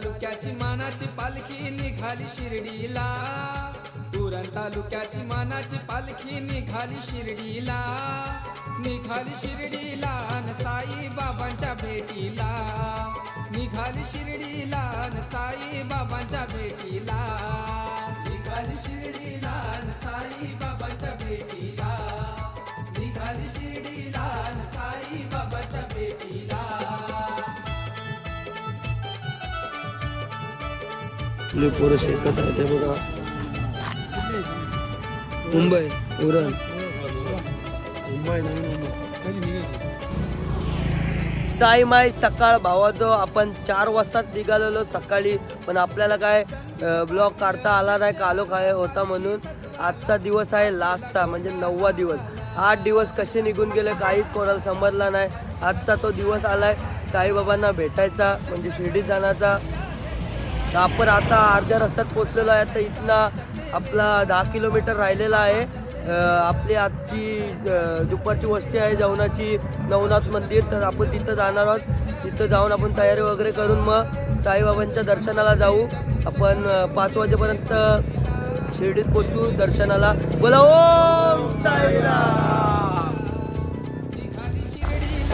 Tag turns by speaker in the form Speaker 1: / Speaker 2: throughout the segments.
Speaker 1: तालुक्याची मानाची पालखी निघाली शिर्डीला, उरण तालुक्याची मानाची पालखी निघाली शिर्डीला, निघाली शिर्डीला न साई बाबांच्या भेटीला, निघाली शिर्डीला न साई बाबांच्या भेटीला, निघाली शिर्डीला न साई बाबांच्या भेटीला, निघाली शिर्डीला न साई बाबांच्या भेटीला.
Speaker 2: पोरं शेकत आहे ते बघा. मुंबई उरण साई माई सकाळ भावातो. आपण 4 वाजता निघालेलो सकाळी, पण आपल्याला काय ब्लॉग काढता आला नाही, कालो काय होता म्हणून. आजचा दिवस आहे लास्टचा, म्हणजे 9वा दिवस. 8 दिवस कसे निघून गेले काहीच कोणाला समजला नाही. आजचा तो दिवस आलाय साईबाबांना भेटायचा, म्हणजे शिर्डीत जाण्याचा. आपण आता अर्ध्या रस्त्यात पोचलेलो आहे. आता इथनं आपला 10 किलोमीटर राहिलेला आहे. आपली आजची दुपारची वस्ती आहे जेवणाची नवनाथ मंदिर, तर आपण तिथं जाणार आहोत. तिथं जाऊन आपण तयारी वगैरे करून मग साईबाबांच्या दर्शनाला जाऊ. आपण 5 वाजेपर्यंत शिर्डीत पोचू दर्शनाला. बोला ओम साईराम.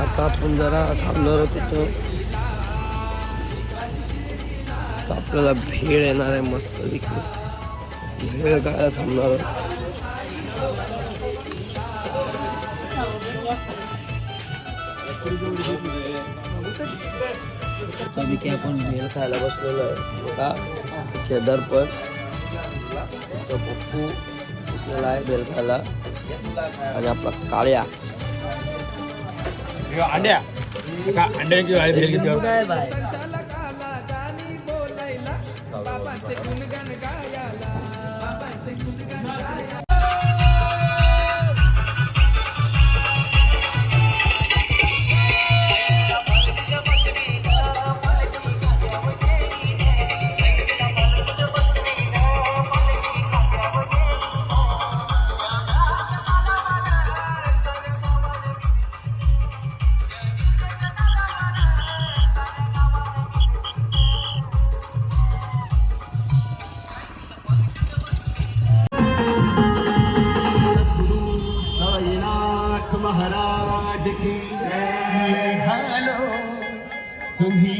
Speaker 2: आता आपण जरा थांबणार आहोत तिथं. आपल्याला भेळ येणार आहे मस्त. भेळ काय थांबणार आहोत. की आपण भेळ खायला बसलेलो आहे बघा. शेजारी पण पप्पू बसलेला आहे भेळ खायला, आणि आपला काळ्या
Speaker 3: अंड्या अंड्याची भेळ घेतो
Speaker 2: काय बाय.
Speaker 4: महाराज की जय. हालो तुम्ही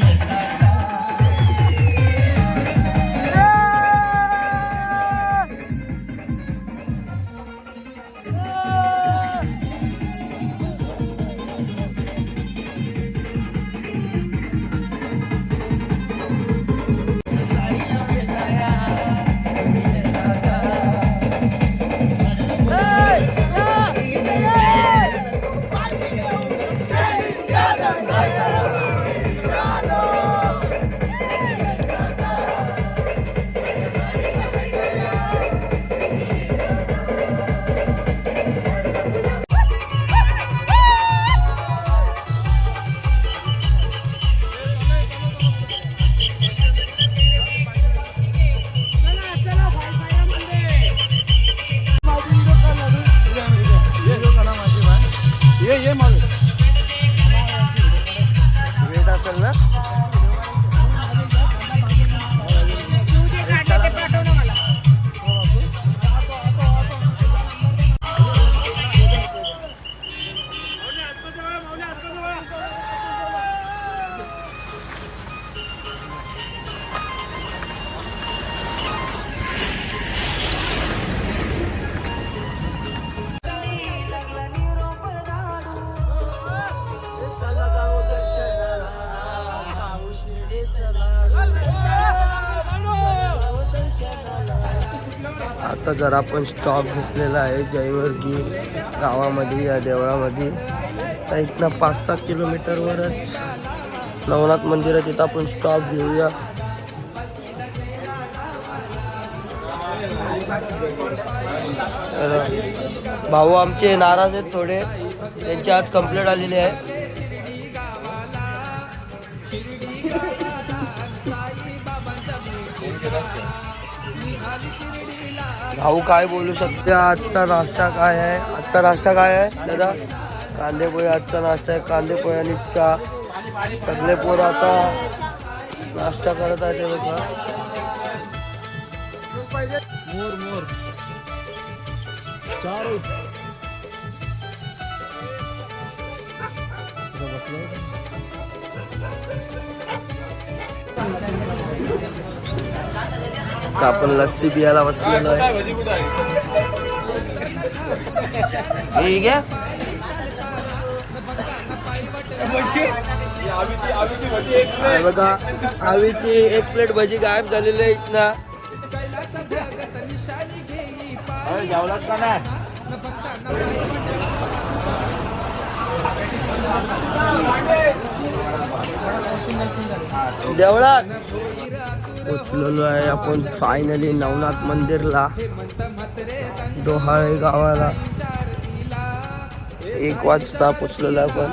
Speaker 2: वेट असेल ना. आता जरा आपण स्टॉप घेतलेला आहे जयवर्गी गावामध्ये, या देवळामध्ये. तर इथनं 5-6 किलोमीटरवरच नवनाथ मंदिर आहे, तिथं आपण स्टॉप घेऊया. भाऊ आमचे नाराज आहेत थोडे, त्यांची आज कंप्लेंट आलेली आहे. भाऊ काय बोलू शकते. आजचा नाश्ता काय आहे? आजचा नाश्ता काय आहे दादा? कांदे पोहे आजचा नाश्ता आहे. कांदे पोहे आणि चहा. सगळे पोरं आता नाश्ता करत आहे ते बघा. आपण लस्सी पियाला बसलेलो आहे. हे घ्या. हे बघा आवीची एक प्लेट भजी गायब झालेली आहे इथना.
Speaker 3: जेवलात का नाही?
Speaker 2: देवळात पोचलेलो आहे आपण फायनली नवनाथ मंदिरला, डोहाळे गावाला. 1 वाजता पोचलेलो आपण.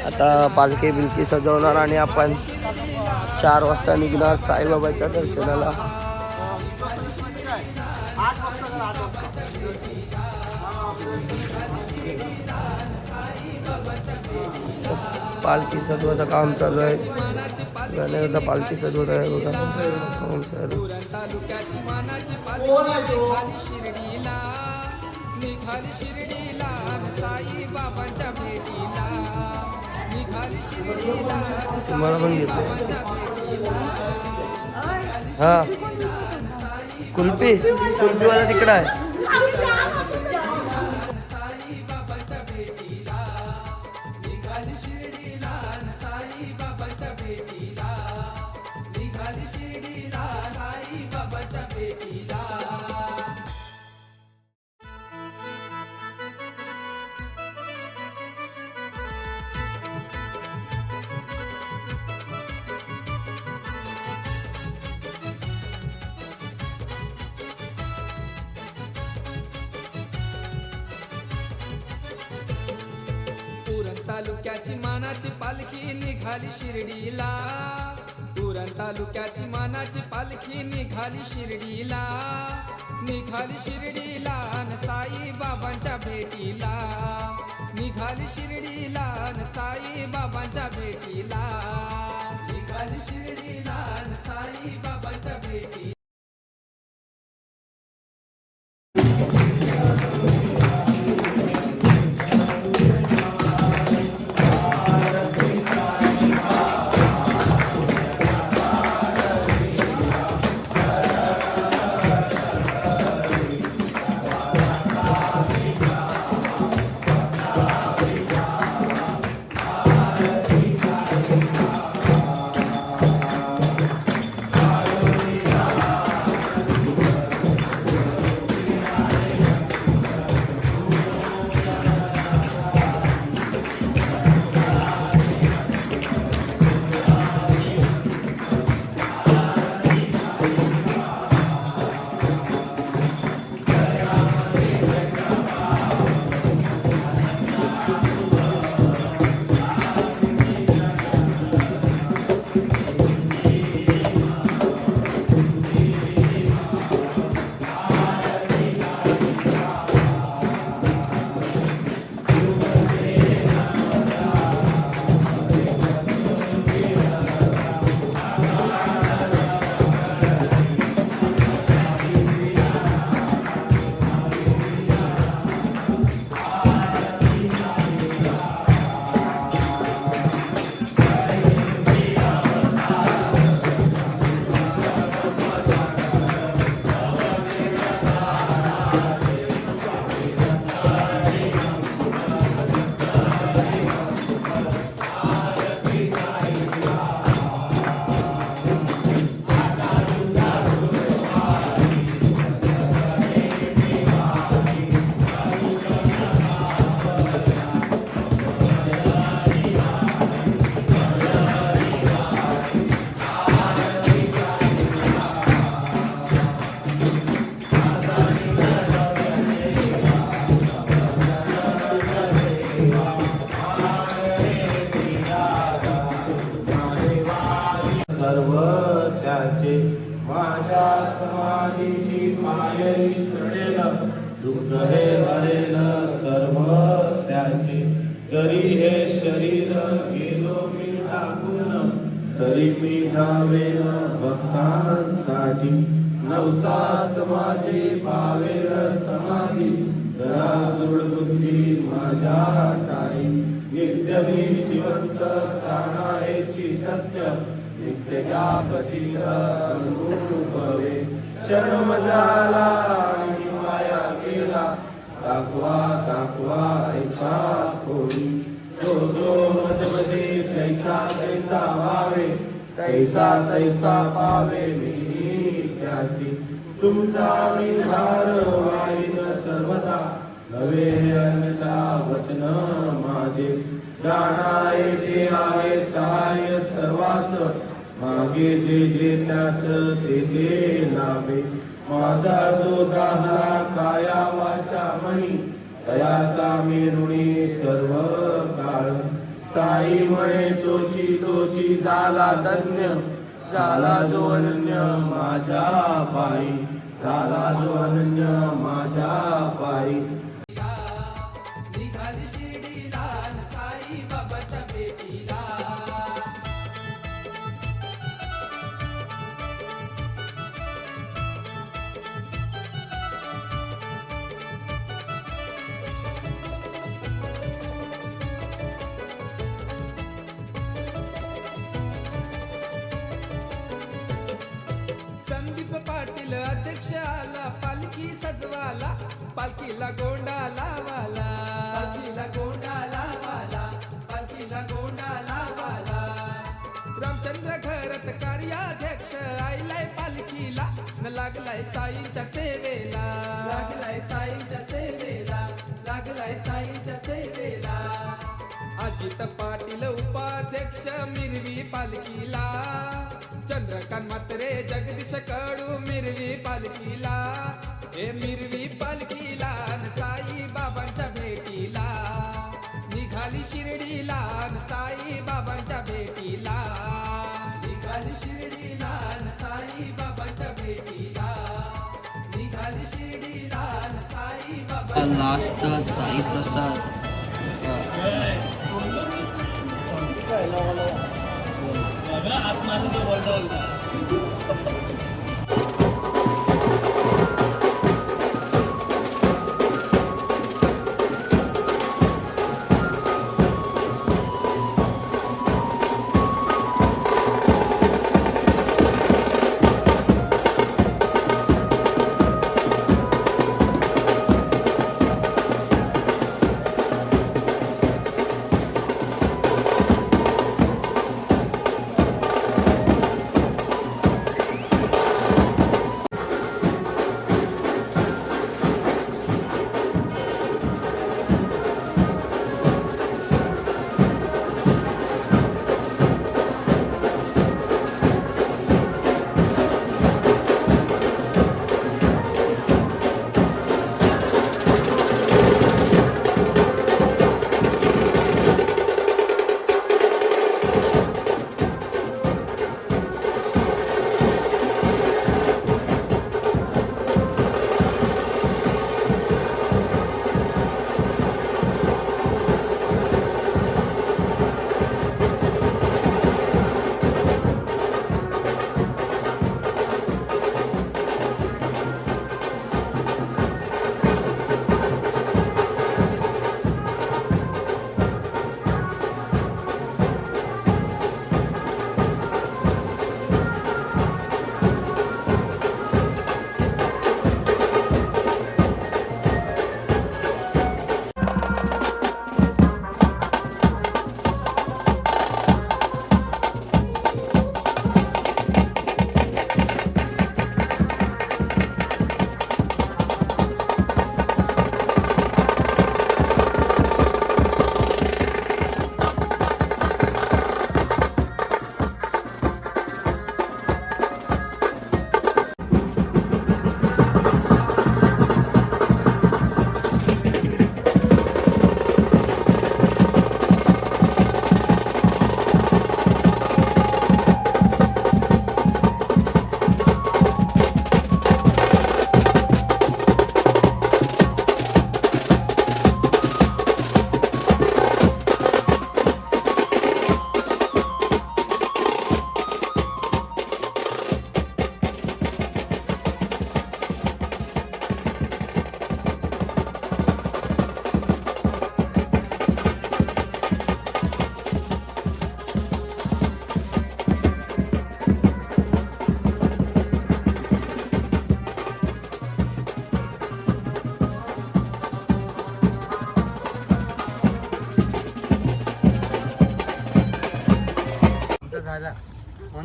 Speaker 2: आता पालखी बिलकी सजवणार आणि आपण 4 वाजता निघणार साईबाबाच्या दर्शनाला. पालखी सजवायचं काम चालू आहे. आता पालखी सजवत आहे बघा.
Speaker 1: तालुक्याची मानाची पालखी निघाली शिर्डीला साई बाबांच्या भेटीला. निघाली शिर्डीला
Speaker 2: तुम्हाला पण घेतो. हा कुल्फीवाला तिकडं आहे.
Speaker 1: तालुक्याची मानाची पालखी निघाली शिर्डीला. उरण तालुक्याची मानाची पालखी निघाली शिर्डीला. निघाली शिर्डीला न साई बाबांच्या भेटीला. निघाली शिर्डीला न साई बाबांच्या भेटीला. निघाली शिर्डीला न साई बाबांच्या भेटीला.
Speaker 5: सर्व त्याचे माझ्या समाधीची पायरी चढेल, दुःख हे हरेल सर्व त्याचे. तरी हे शरीर गेलो मी टाकून, तरी मी धावेन भक्तांसाठी नवसास माझी पावेल समाधी जरा दृढ बुद्धी माझ्या ठाई नित्य मी जिवंत जाणायची सत्य नित्य ज्ञाप चित्र अनुभवे शरण झाला आणि वाया गेला दाखवा दाखवा ऐसा कोणी जो जो मजमध्ये तैसा तैसा व्हावे तैसा तैसा पावे मी त्यासी तुमचा निधार वाईन सर्वदा नवे अन्यथा वचन माझे जाणा येते आहे सहाय्य सर्वास मागे जे त्यास ते लाभे माझा जो झाला काया वाचा मनी तयाचा मी ऋणी सर्व काळ साई म्हणे तोची झाला धन्य झाला जो अनन्य माझ्या पायी झाला जो अनन्य माझ्या पायी
Speaker 1: निघाली शिर्डीला न साई बाबाच्या भेटीला संदीप पाटील अध्यक्ष आला पालखी सजवाला पालखीला गोंडा लावाला पालखीला गोंडा लावाला पालखीला गोंडा लावाला रामचंद्र घरत कार्याध्यक्ष आईलाय पालखीला न लागलाय साईंच्या सेवेला लागलाय साईंच्या सेवेला लागलाय साईंच्या सेवेला अजित पाटील उपाध्यक्ष मिरवी पालखीला चंद्रकांत म्हात्रे जगदीश कडू मिरवी पालखीला हे मिरवी पालखीला न साई बाबांच्या भेटीला निघाली शिर्डीला न साई बाबांच्या भेटीला निघाली शिर्डीला न साई बाबांच्या भेटीला निघाली शिर्डीला न साई बाबा
Speaker 2: लास्टचा साई प्रसाद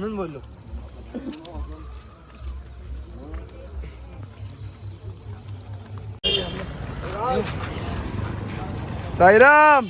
Speaker 2: म्हणून बोललो.
Speaker 3: साईराम.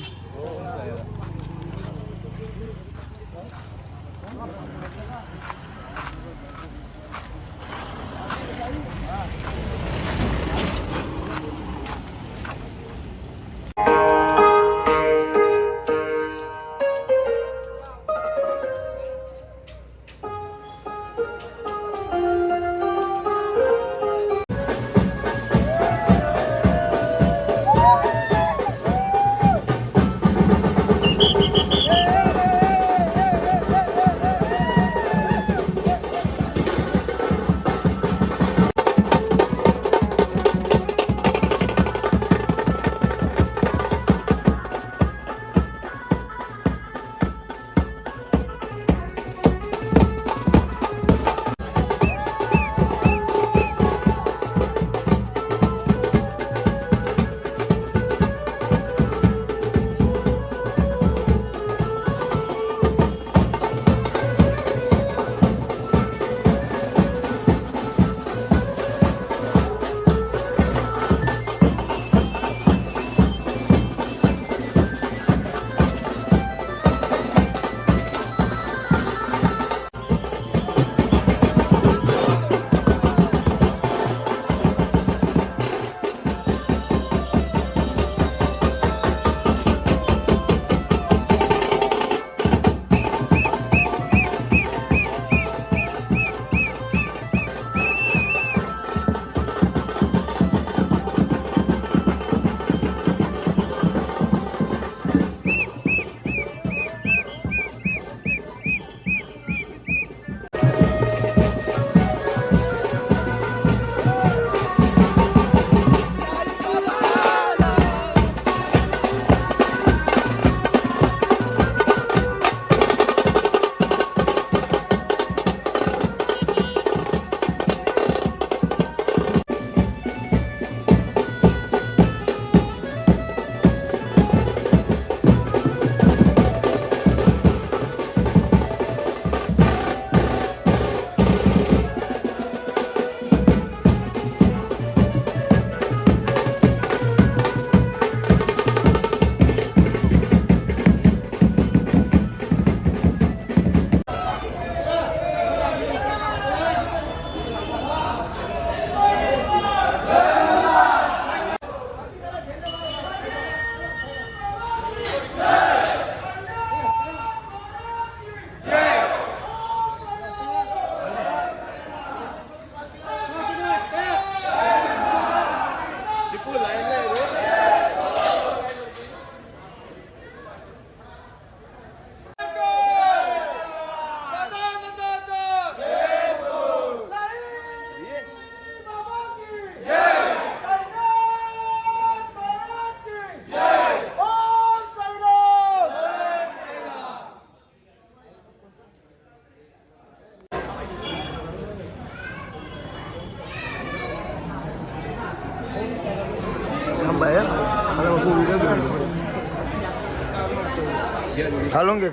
Speaker 2: खालून घे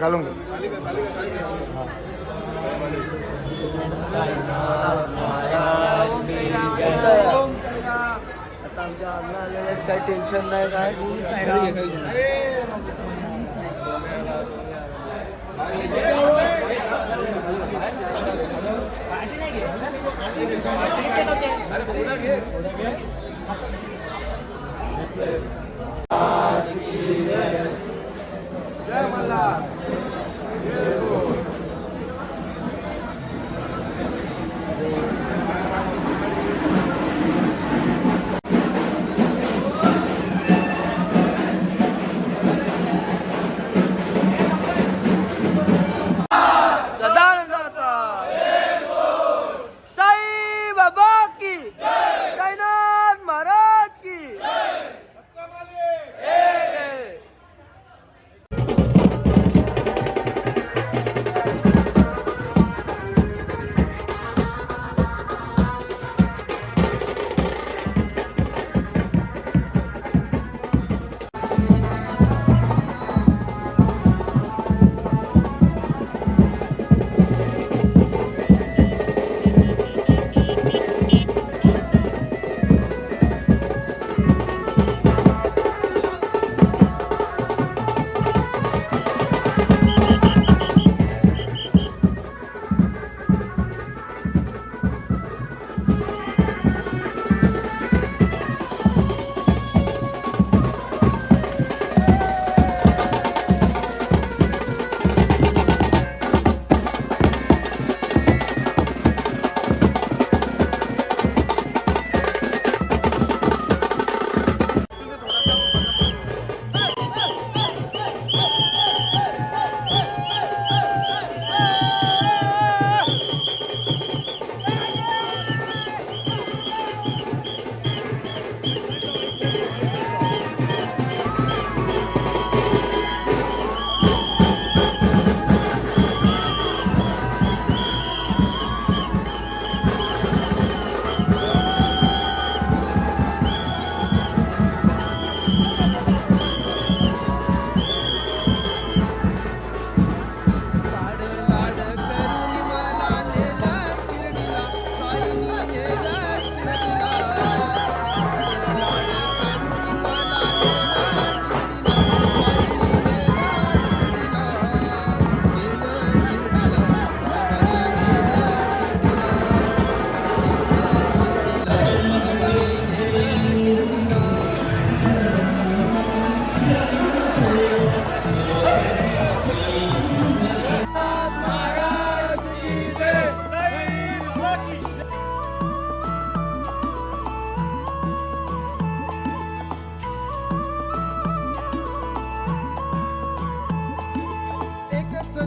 Speaker 3: आता
Speaker 2: आमच्या अण्णा आलेले काही टेन्शन नाही काय.
Speaker 3: जय मल्हार.
Speaker 2: सदानंदाचा साई बाबा की, साईनाथ महाराज की.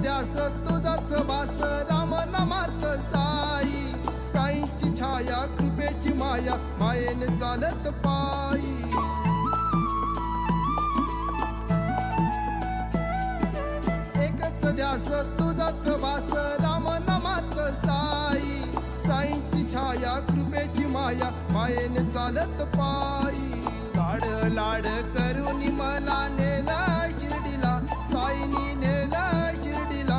Speaker 6: ध्यास तुझाच वास राम नामात साई साईची छाया कृपेची माया मायेने चालत पायी एकच ध्यास तुझाच वास राम नामात साई साईची छाया कृपेची माया मायेने चालत पायी लाड लाड करून मला नेला शिर्डीला साईनी नेला शिर्डीला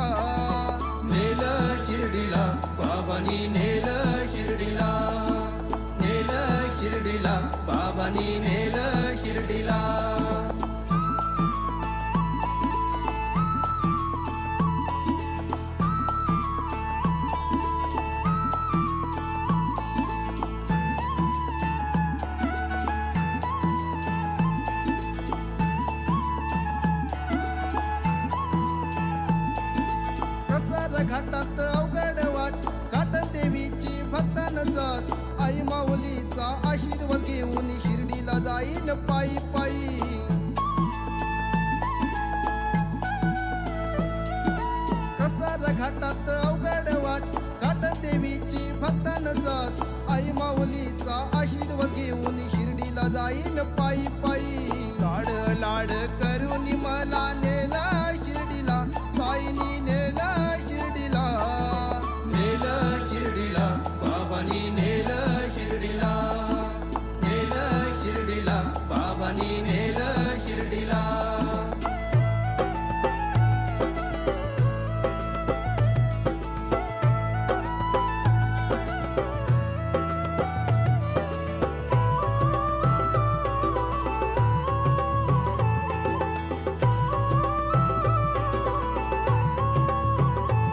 Speaker 6: नेल शिर्डीला बाबानी नेल शिर्डीला नेल शिर्डीला बाबानी नेल शिर्डीला कसार घाटात अवघड वाट काटन देवीची भक्त नसत आई माऊलीचा आशीर्वाद घेऊन शिर्डीला जाईन पायी पायी कसार घाटात अवघड वाट काटन देवीची भक्त नसत आई माऊलीचा आशीर्वाद घेऊन शिर्डीला जाईन पायी पायी लाड लाड करून मला नेला शिर्डीला साईनी नेला शिर्डीला नेल शिर्डीला बाबानी नेल शिर्डीला नेल शिर्डीला बाबानी नेल शिर्डीला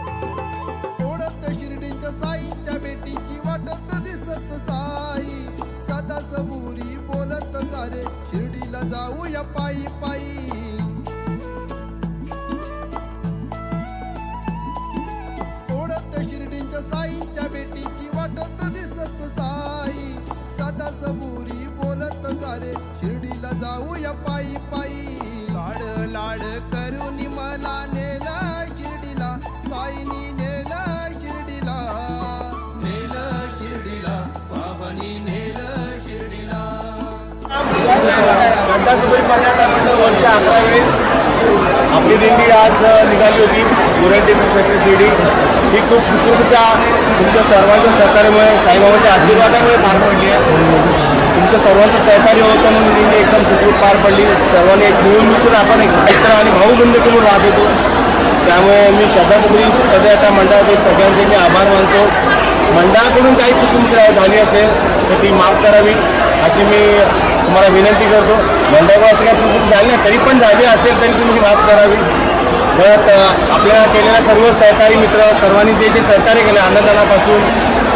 Speaker 6: ओढत शिर्डीच्या साईच्या भेटीची वाटत दिसत साई सदा सबुरी बोलत सारे शिर्डीला जाऊया पायी पायी ओढत शिर्डीच्या साईच्या भेटीची वाटत दिसत साई सदा सबुरी बोलत सारे शिर्डीला जाऊया पायी पायी लाड लाड करून मला नेला शिर्डीला साईनी नेला शिर्डीला नेल शिर्डीला बाबानी नेल शिर्डीला
Speaker 3: श्रद्धासुपरी पदयात्रा मंडळ वर्ष 11वे आपली दिंडी आज निघाली होती गुरंटी क्षेत्र शिर्डी ही खूप सुखरूपता तुमच्या सर्वांच्या सहकार्यामुळे साईबाबांच्या आशीर्वादामुळे पार पडली आहे तुमचं सर्वांचं सहकार्य होतं म्हणून दिंडी एकदम सुखरूप पार पडली सर्वांनी एक मिळून मिसळून आपण एक मित्र आणि भाऊबंद करून राहत होतो त्यामुळे मी श्रद्धासुपरी पदयात्रा मंडळाचे सगळ्यांचे मी आभार मानतो मंडळाकडून काही चुकून झाली असेल तर ती माफ करावी अशी मी तुम्हाला विनंती करतो मंडळाची काही चुकून झाली नाही तरी पण झाली असेल तरी तुम्ही माफ करावी परत आपल्याला केलेल्या सर्व सहकारी मित्र सर्वांनी जे जे सहकार्य केलं अन्नदानापासून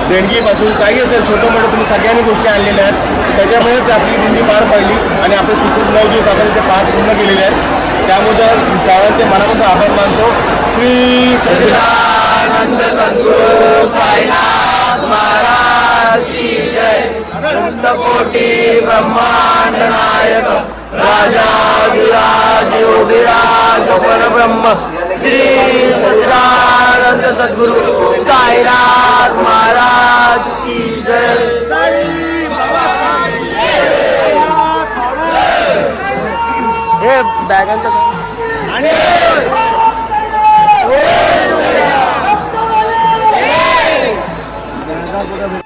Speaker 3: देणगीपासून काही असेल छोटं मोठं तुम्ही सगळ्यांनी गोष्टी आणलेल्या आहेत त्याच्यामुळेच आपली दिंडी पार पडली आणि आपले सुखरूप 9 दिवस आपण ते पार पूर्ण केलेले आहेत त्यामुळे सर्वांचे मनापासून आभार मानतो श्री सच्चिदानंद सद्गुरू साईनाथ महाराज की जय कोटी ब्रह्मांड नायक राजाधिराज योगिराज परब्रह्म श्री सच्चिदानंद सद्गुरू साईनाथ महाराज की जय
Speaker 2: हे बॅगांच्या